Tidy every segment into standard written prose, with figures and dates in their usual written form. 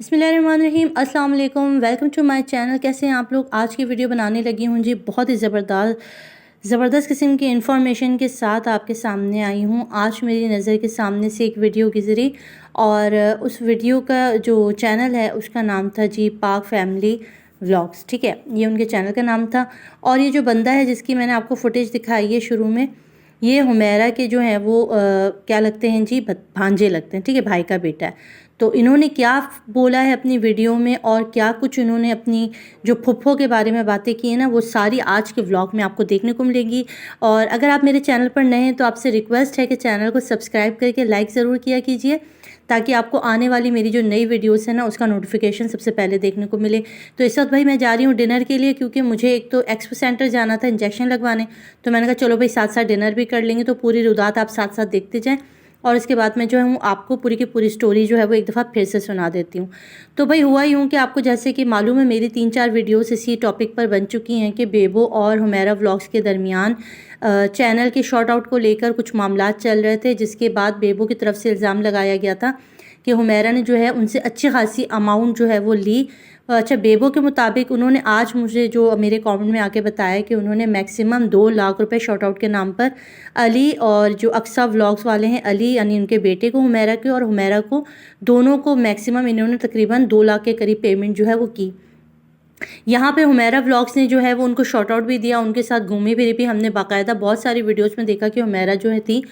बिस्मिल्लाहिर्रहमानिर्रहीम, अस्सलाम वालेकुम, वेलकम टू माय चैनल। कैसे हैं आप लोग। आज की वीडियो बनाने लगी हूँ जी, बहुत ही ज़बरदस्त किस्म की इन्फॉर्मेशन के साथ आपके सामने आई हूँ। आज मेरी नज़र के सामने से एक वीडियो गुजरी और उस वीडियो का जो चैनल है उसका नाम था जी पाक फैमिली व्लॉग्स। ठीक है, ये उनके चैनल का नाम था। और ये जो बंदा है जिसकी मैंने आपको फुटेज दिखाई है शुरू में, ये हुमैरा के जो हैं वो क्या लगते हैं जी, भांजे लगते हैं। ठीक है, भाई का बेटा है। तो इन्होंने क्या बोला है अपनी वीडियो में और क्या कुछ इन्होंने अपनी जो फुफ्फो के बारे में बातें की हैं ना, वो सारी आज के व्लॉग में आपको देखने को मिलेगी। और अगर आप मेरे चैनल पर नए हैं तो आपसे रिक्वेस्ट है कि चैनल को सब्सक्राइब करके लाइक ज़रूर किया कीजिए, ताकि आपको आने वाली मेरी जो नई वीडियोस है ना उसका नोटिफिकेशन सबसे पहले देखने को मिले। तो इस वक्त भाई मैं जा रही हूँ डिनर के लिए, क्योंकि मुझे एक तो एक्सपो सेंटर जाना था इंजेक्शन लगवाने। तो मैंने कहा चलो भाई साथ साथ डिनर भी कर लेंगे, तो पूरी रुदात आप साथ साथ देखते जाएँ। और इसके बाद में जो है आपको पूरी की पूरी स्टोरी जो है वो एक दफ़ा फिर से सुना देती हूँ। तो भाई हुआ यूँ कि आपको जैसे कि मालूम है, मेरी 3-4 वीडियोस इसी टॉपिक पर बन चुकी हैं कि बेबो और हुमैरा व्लॉग्स के दरमियान चैनल के शॉर्ट आउट को लेकर कुछ मामलात चल रहे थे, जिसके बाद बेबो की तरफ से इल्ज़ाम लगाया गया था कि हुमैरा ने जो है उनसे अच्छी खासी अमाउंट जो है वो ली। अच्छा, बेबो के मुताबिक उन्होंने आज मुझे जो मेरे कमेंट में आके बताया कि उन्होंने मैक्सिमम 2 लाख रुपए शॉर्ट आउट के नाम पर अली और जो अक्सा व्लॉग्स वाले हैं, अली यानी उनके बेटे को हुमैरा के और हुमैरा को, दोनों को मैक्सिमम इन्होंने तकरीबन 2 लाख के करीब पेमेंट जो है वो की। यहाँ पे हुमैरा व्लॉग्स ने जो है वो उनको शॉर्ट आउट भी दिया, उनके साथ घूमी फिरी भी। हमने बाकायदा बहुत सारी वीडियोस में देखा कि हुमैरा जो है थी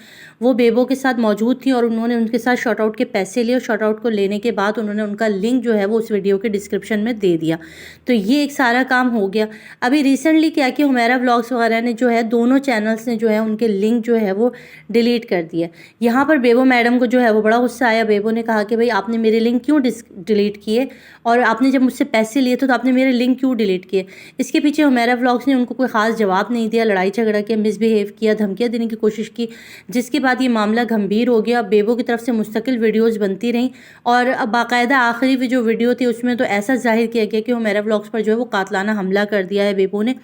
वो बेबो के साथ मौजूद थी और उन्होंने उनके साथ शॉर्ट आउट के पैसे लिए और शॉर्ट आउट को लेने के बाद उन्होंने उनका लिंक जो है वो उस वीडियो के डिस्क्रिप्शन में दे दिया। तो ये एक सारा काम हो गया। अभी रिसेंटली क्या कि हुमैरा व्लॉग्स वगैरह ने जो है दोनों चैनल्स ने जो है उनके लिंक जो है वो डिलीट कर दिया। यहाँ पर बेबो मैडम को जो है वो बड़ा गुस्सा आया। बेबो ने कहा कि भाई आपने मेरे लिंक क्यों डिलीट किए, और आपने जब मुझसे पैसे लिए थे तो आपने मेरे लिंक क्यों डिलीट किए। इसके पीछे हुमैरा व्लॉग्स ने उनको कोई ख़ास जवाब नहीं दिया, लड़ाई झगड़ा किया, मिसबिहेव किया, धमकियाँ देने की कोशिश की, जिसके बाद ये मामला गंभीर हो गया। बेबो की तरफ से मुस्तकिल वीडियोज़ बनती रहीं और अब बाकायदा आखिरी जो वीडियो थी उसमें तो ऐसा जाहिर किया गया कि हुमैरा व्लॉग्स पर जो है वो कातलाना हमला कर दिया है बेबो ने।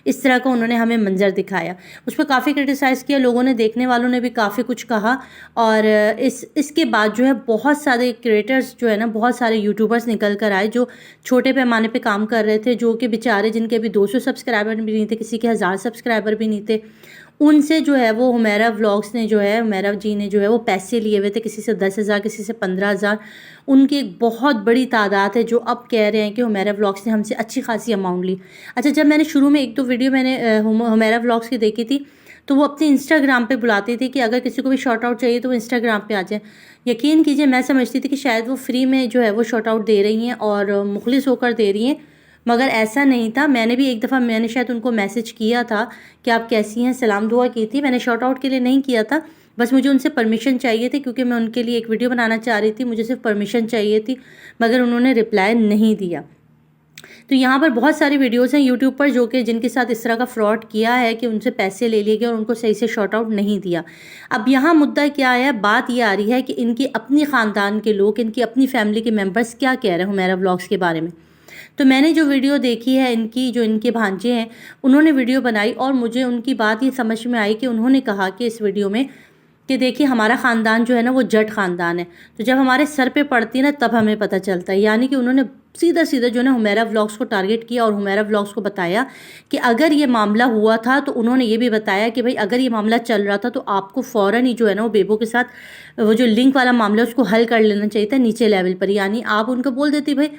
इस तरह का उन्होंने हमें मंजर दिखाया, उस पर काफ़ी क्रिटिसाइज़ किया लोगों ने, देखने वालों ने भी काफ़ी कुछ कहा। और इसके बाद जो है बहुत सारे क्रिएटर्स जो है ना, बहुत सारे यूट्यूबर्स निकल कर आए जो छोटे पैमाने पे काम कर रहे थे, जो कि बेचारे जिनके अभी 200 सब्सक्राइबर भी नहीं थे, किसी के 1000 सब्सक्राइबर भी नहीं थे, उनसे जो है वो हुमैरा व्लॉग्स ने जो है, हुमैरा जी ने जो है वो पैसे लिए हुए थे, किसी से 10,000, किसी से 15,000। उनकी एक बहुत बड़ी तादाद है जो अब कह रहे हैं कि हुमैरा व्लॉग्स ने हमसे अच्छी खासी अमाउंट ली। अच्छा, जब मैंने शुरू में 1-2 वीडियो मैंने हुमैरा व्लॉग्स की देखी थी, तो वो अपने इंस्टाग्राम पे बुलाती थी कि अगर किसी को भी शॉर्ट आउट चाहिए तो वो इंस्टाग्राम पे आ जाए। यकीन कीजिए, मैं समझती थी कि शायद वो फ्री में जो है वो शॉर्ट आउट दे रही हैं और मुखलिस होकर दे रही हैं, मगर ऐसा नहीं था। मैंने भी एक दफ़ा मैंने शायद उनको मैसेज किया था कि आप कैसी हैं, सलाम दुआ की थी। मैंने शॉर्ट आउट के लिए नहीं किया था, बस मुझे उनसे परमिशन चाहिए थी, क्योंकि मैं उनके लिए एक वीडियो बनाना चाह रही थी, मुझे सिर्फ परमिशन चाहिए थी, मगर उन्होंने रिप्लाई नहीं दिया। तो यहाँ पर बहुत सारी वीडियोस हैं यूट्यूब पर जो कि जिनके साथ इस तरह का फ्रॉड किया है कि उनसे पैसे ले लिए गए और उनको सही से शॉर्ट आउट नहीं दिया। अब यहाँ मुद्दा क्या है, बात ये आ रही है कि इनकी अपनी ख़ानदान के लोग, इनकी अपनी फैमिली के मेम्बर्स क्या कह रहे हैं हुमैरा व्लॉग्स के बारे में। तो मैंने जो वीडियो देखी है इनकी, जो इनके भांजे हैं उन्होंने वीडियो बनाई और मुझे उनकी बात ये समझ में आई कि उन्होंने कहा कि इस वीडियो में कि देखिए हमारा ख़ानदान जो है ना वो जट ख़ानदान है, तो जब हमारे सर पे पड़ती है ना तब हमें पता चलता है। यानी कि उन्होंने सीधा सीधा जो है ना हुमैरा व्लॉग्स को टारगेट किया और हुमैरा व्लॉग्स को बताया कि अगर ये मामला हुआ था, तो उन्होंने ये भी बताया कि भाई अगर ये मामला चल रहा था तो आपको फ़ौरन ही जो है ना वो बेबो के साथ वो जो लिंक वाला मामला उसको हल कर लेना चाहिए था नीचे लेवल पर। यानी आप उनको बोल देती भाई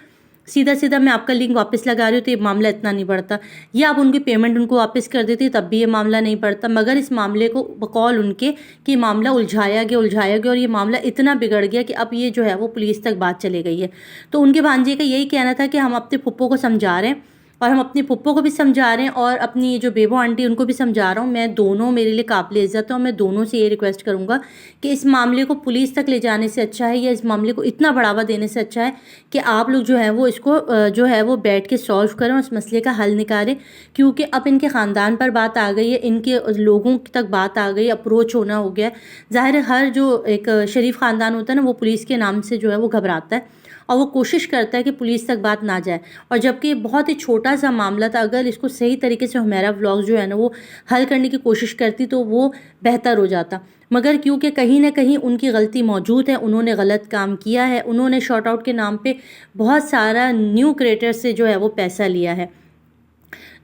सीधा सीधा मैं आपका लिंक वापस लगा रही हूँ तो ये मामला इतना नहीं बढ़ता, या आप उनकी पेमेंट उनको वापस कर देती तब भी ये मामला नहीं बढ़ता। मगर इस मामले को बकौल उनके कि मामला उलझाया गया और ये मामला इतना बिगड़ गया कि अब ये जो है वो पुलिस तक बात चले गई है। तो उनके भांजे का यही कहना था कि हम अपने फुप्पो को समझा रहे हैं और हम अपनी पुप्पो को भी समझा रहे हैं और अपनी ये जो बेबो आंटी उनको भी समझा रहा हूँ। मैं दोनों मेरे लिए काबिल इज़्ज़त है और मैं दोनों से ये रिक्वेस्ट करूँगा कि इस मामले को पुलिस तक ले जाने से अच्छा है, या इस मामले को इतना बढ़ावा देने से अच्छा है कि आप लोग जो है वो इसको जो है वो बैठ के सॉल्व करें और इस मसले का हल निकालें। क्योंकि अब इनके ख़ानदान पर बात आ गई है, इनके लोगों तक बात आ गई, अप्रोच होना हो गया है। ज़ाहिर है हर जो एक शरीफ ख़ानदान होता है ना वो पुलिस के नाम से जो है वो घबराता है और वो कोशिश करता है कि पुलिस तक बात ना जाए, और जबकि बहुत ही छोटा सा मामला था, अगर इसको सही तरीके से हुमैरा व्लॉग जो है ना वो हल करने की कोशिश करती तो वो बेहतर हो जाता। मगर क्योंकि कहीं ना कहीं उनकी गलती मौजूद है, उन्होंने गलत काम किया है, उन्होंने शॉर्ट आउट के नाम पे बहुत सारा न्यू क्रिएटर से जो है वो पैसा लिया है।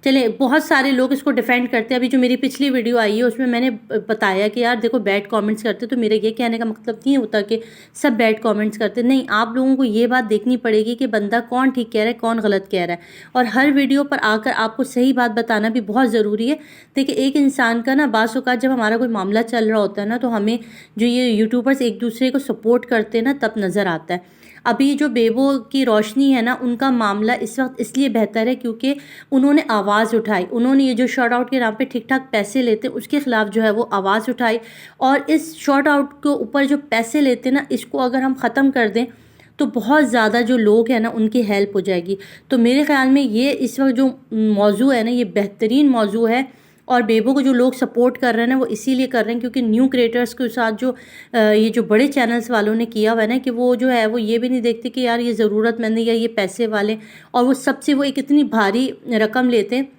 चले, बहुत सारे लोग इसको डिफेंड करते हैं। अभी जो मेरी पिछली वीडियो आई है उसमें मैंने बताया कि यार देखो बैड कमेंट्स करते, तो मेरे ये कहने का मतलब नहीं होता कि सब बैड कमेंट्स करते, नहीं, आप लोगों को ये बात देखनी पड़ेगी कि बंदा कौन ठीक कह रहा है, कौन गलत कह रहा है, और हर वीडियो पर आकर आपको सही बात बताना भी बहुत ज़रूरी है। देखिए, एक इंसान का ना बाज़ औक़ात जब हमारा कोई मामला चल रहा होता है ना, तो हमें जो ये यूट्यूबर्स एक दूसरे को सपोर्ट करते हैं ना, तब नज़र आता है। अभी जो बेबो की रोशनी है ना, उनका मामला इस वक्त इसलिए बेहतर है क्योंकि उन्होंने आवाज़ उठाई, उन्होंने ये जो शॉर्ट आउट के नाम पे ठीक ठाक पैसे लेते उसके ख़िलाफ़ जो है वो आवाज़ उठाई, और इस शॉर्ट आउट के ऊपर जो पैसे लेते ना, इसको अगर हम ख़त्म कर दें तो बहुत ज़्यादा जो लोग हैं ना उनकी हेल्प हो जाएगी। तो मेरे ख़्याल में ये इस वक्त जो मौजू है ना, ये बेहतरीन मौजू है, और बेबो को जो लोग सपोर्ट कर रहे हैं ना वो इसीलिए कर रहे हैं क्योंकि न्यू क्रिएटर्स के साथ जो ये जो बड़े चैनल्स वालों ने किया हुआ है ना, कि वो जो है वो ये भी नहीं देखते कि यार ये ज़रूरतमंद है या ये पैसे वाले, और वो सबसे वो एक इतनी भारी रकम लेते हैं।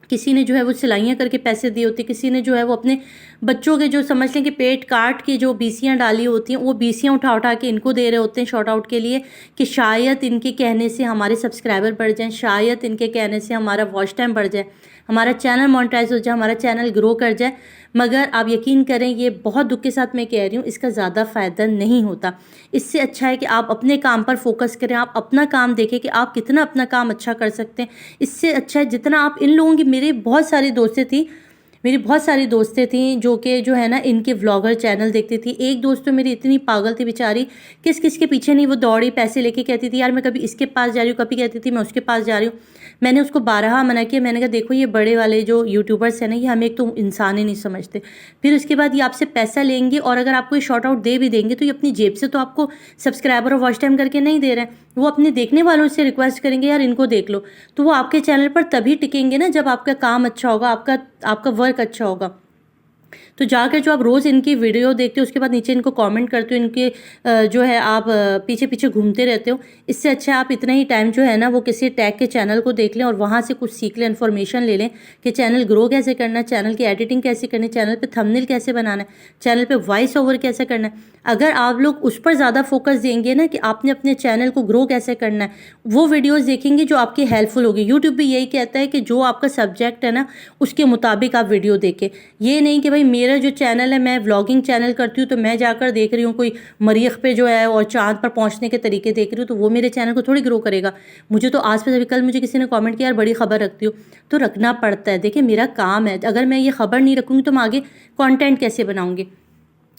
किसी ने जो है वो सिलाइयाँ करके पैसे दिए होते, किसी ने जो है वो अपने बच्चों के जो समझ लें कि पेट काट के जो बीसियाँ डाली होती हैं, वो बीसियाँ उठा उठा के इनको दे रहे होते हैं शॉर्ट आउट के लिए, कि शायद इनके कहने से हमारे सब्सक्राइबर बढ़ जाएं, शायद इनके कहने से हमारा वॉच टाइम बढ़ जाए, हमारा चैनल मोनेटाइज हो जाए, हमारा चैनल ग्रो कर जाए। मगर आप यकीन करें, ये बहुत दुख के साथ मैं कह रही हूँ, इसका ज़्यादा फ़ायदा नहीं होता। इससे अच्छा है कि आप अपने काम पर फोकस करें, आप अपना काम देखें कि आप कितना अपना काम अच्छा कर सकते हैं। इससे अच्छा है जितना आप इन लोगों की, मेरी बहुत सारी दोस्तें थी जो कि जो है ना इनके व्लॉगर चैनल देखती थी। एक दोस्त तो मेरी इतनी पागल थी बेचारी, किस किस के पीछे नहीं वो दौड़ी, पैसे लेके कहती थी यार मैं कभी इसके पास जा रही हूँ, कभी कहती थी मैं उसके पास जा रही हूँ। मैंने उसको बारहा मना किया, मैंने कहा देखो ये बड़े वाले जो यूट्यूबर्स हैं ना, ये हमें एक तो इंसान ही नहीं समझते, फिर उसके बाद ये आपसे पैसा लेंगे, और अगर आपको ये शॉर्ट आउट दे भी देंगे तो ये अपनी जेब से तो आपको सब्सक्राइबर और वॉच टाइम करके नहीं दे रहे हैं, वो अपने देखने वालों से रिक्वेस्ट करेंगे यार इनको देख लो, तो वो आपके चैनल पर तभी टिकेंगे ना जब आपका काम अच्छा होगा, आपका वर्क अच्छा होगा। तो जाकर जो आप रोज़ इनकी वीडियो देखते हो, उसके बाद नीचे इनको कमेंट करते हो, इनके जो है आप पीछे पीछे घूमते रहते हो, इससे अच्छा आप इतना ही टाइम जो है ना वो किसी टैग के चैनल को देख लें और वहाँ से कुछ सीख लें, इन्फॉर्मेशन ले लें कि चैनल ग्रो कैसे करना है, चैनल की एडिटिंग कैसे करनी है, चैनल पे थंबनेल कैसे बनाना है, चैनल पे वॉइस ओवर कैसे करना है। अगर आप लोग उस पर ज़्यादा फोकस देंगे ना कि आपने अपने चैनल को ग्रो कैसे करना है, वो वीडियोज़ देखेंगे जो आपकी हेल्पफुल होगी। यूट्यूब भी यही कहता है कि जो आपका सब्जेक्ट है ना उसके मुताबिक आप वीडियो देखें, ये नहीं कि भाई मेरा जो चैनल है, मैं व्लॉगिंग चैनल करती हूँ तो मैं जाकर देख रही हूँ कोई मरीख पे जो है और चांद पर पहुँचने के तरीके देख रही हूँ, तो वो मेरे चैनल को थोड़ी ग्रो करेगा। मुझे तो आस पास, अभी कल मुझे किसी ने कमेंट किया यार बड़ी खबर रखती हो, तो रखना पड़ता है। देखिए मेरा काम है, अगर मैं ये खबर नहीं रखूँगी तो मैं आगे कॉन्टेंट कैसे बनाऊँगी।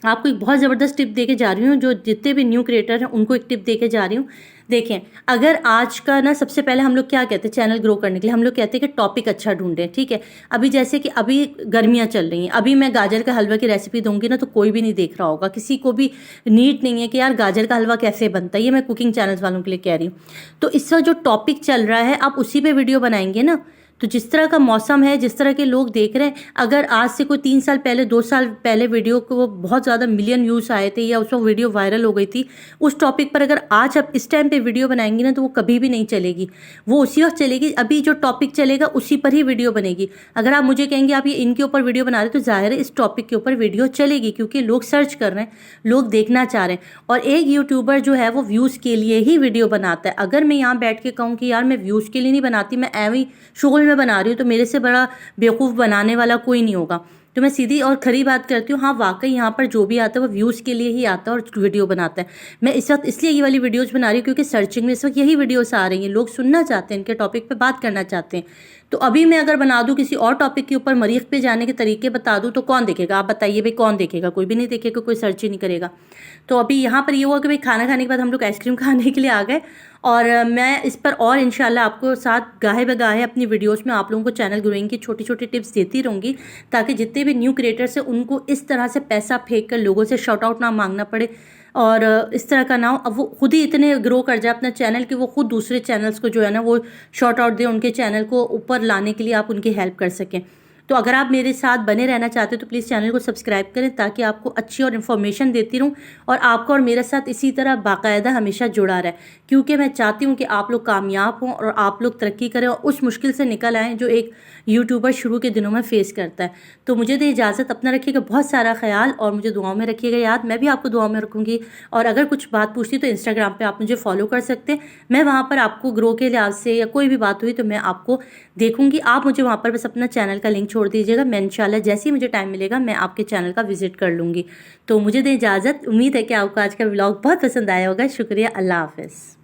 आपको एक बहुत ज़बरदस्त टिप देके जा रही हूँ, जो जितने भी न्यू क्रिएटर हैं उनको एक टिप देके जा रही हूँ। देखें, अगर आज का ना, सबसे पहले हम लोग क्या कहते हैं चैनल ग्रो करने के लिए, हम लोग कहते हैं कि टॉपिक अच्छा ढूंढें, ठीक है। अभी जैसे कि अभी गर्मियाँ चल रही हैं, अभी मैं गाजर का हलवा की रेसिपी दूंगी ना तो कोई भी नहीं देख रहा होगा, किसी को भी नीड नहीं है कि यार गाजर का हलवा कैसे बनता है, ये मैं कुकिंग चैनल्स वालों के लिए कह रही हूँ। तो इस वक्त जो टॉपिक चल रहा है आप उसी पे वीडियो बनाएंगे ना, तो जिस तरह का मौसम है, जिस तरह के लोग देख रहे हैं, अगर आज से कोई 3 साल पहले, 2 साल पहले वीडियो को बहुत ज़्यादा मिलियन व्यूज़ आए थे या उस वक्त वीडियो वायरल हो गई थी, उस टॉपिक पर अगर आज आप इस टाइम पे वीडियो बनाएंगी ना तो वो कभी भी नहीं चलेगी, वो उसी वक्त चलेगी। अभी जो टॉपिक चलेगा उसी पर ही वीडियो बनेगी। अगर आप मुझे कहेंगे आप ये इनके ऊपर वीडियो बना रहे तो जाहिर है इस टॉपिक के ऊपर वीडियो चलेगी, क्योंकि लोग सर्च कर रहे हैं, लोग देखना चाह रहे हैं। और एक यूट्यूबर जो है वो व्यूज़ के लिए ही वीडियो बनाता है। अगर मैं यहाँ बैठ के कहूँ कि यार मैं व्यूज़ के लिए नहीं बनाती, मैं एवं ही शोल में बना रही हूँ, तो मेरे से बड़ा बेवकूफ़ बनाने वाला कोई नहीं होगा। तो मैं सीधी और खरी बात करती हूँ, हाँ वाकई यहाँ पर जो भी आता है वो व्यूज़ के लिए ही आता है और वीडियो बनाता है। मैं इस वक्त इसलिए ये वाली वीडियोज़ बना रही हूँ क्योंकि सर्चिंग में इस वक्त यही वीडियोस आ रही हैं, लोग सुनना चाहते हैं, इनके टॉपिक पे बात करना चाहते हैं। तो अभी मैं अगर बना दूँ किसी और टॉपिक के ऊपर, मरीख पे जाने के तरीके बता दूँ, तो कौन देखेगा? आप बताइए भाई, कौन देखेगा? कोई भी नहीं देखेगा, कोई सर्च ही नहीं करेगा। तो अभी यहाँ पर ये हुआ कि भाई खाना खाने के बाद हम लोग आइसक्रीम खाने के लिए आ गए, और मैं इस पर और इंशाल्लाह आपको साथ गाहे बगाहे अपनी वीडियोस में आप लोगों को चैनल ग्रोइंग की छोटी छोटी टिप्स देती रहूँगी, ताकि जितने भी न्यू क्रिएटर्स हैं उनको इस तरह से पैसा फेंक कर लोगों से शॉर्ट आउट ना मांगना पड़े, और इस तरह का ना हो। अब वो खुद ही इतने ग्रो कर जाए अपना चैनल कि वो खुद दूसरे चैनल्स को जो है ना वो शॉर्ट आउट दे, उनके चैनल को ऊपर लाने के लिए आप उनकी हेल्प कर सकें। तो अगर आप मेरे साथ बने रहना चाहते हो तो प्लीज़ चैनल को सब्सक्राइब करें, ताकि आपको अच्छी और इन्फॉर्मेशन देती रहूँ और आपको और मेरे साथ इसी तरह बाकायदा हमेशा जुड़ा रहे, क्योंकि मैं चाहती हूँ कि आप लोग कामयाब हों और आप लोग तरक्की करें और उस मुश्किल से निकल आएँ जो एक यूट्यूबर शुरू के दिनों में फेस करता है। तो मुझे दे इजाज़त, अपना रखिएगा बहुत सारा ख्याल और मुझे दुआओं में रखिएगा याद। मैं भी आपको दुआओं में रखूँगी, और अगर कुछ बात पूछती तो इंस्टाग्राम पे आप मुझे फॉलो कर सकते हैं। मैं वहाँ पर आपको ग्रो के लिहाज से या कोई भी बात हुई तो मैं आपको देखूँगी। आप मुझे वहाँ पर बस अपना चैनल का लिंक छोड़ दीजिएगा, मैं इंशाल्लाह जैसे ही मुझे टाइम मिलेगा मैं आपके चैनल का विजिट कर लूँगी। तो मुझे दें इजाज़त। उम्मीद है कि आपको आज का व्लॉग बहुत पसंद आया होगा। शुक्रिया, अल्लाह हाफ़िज़।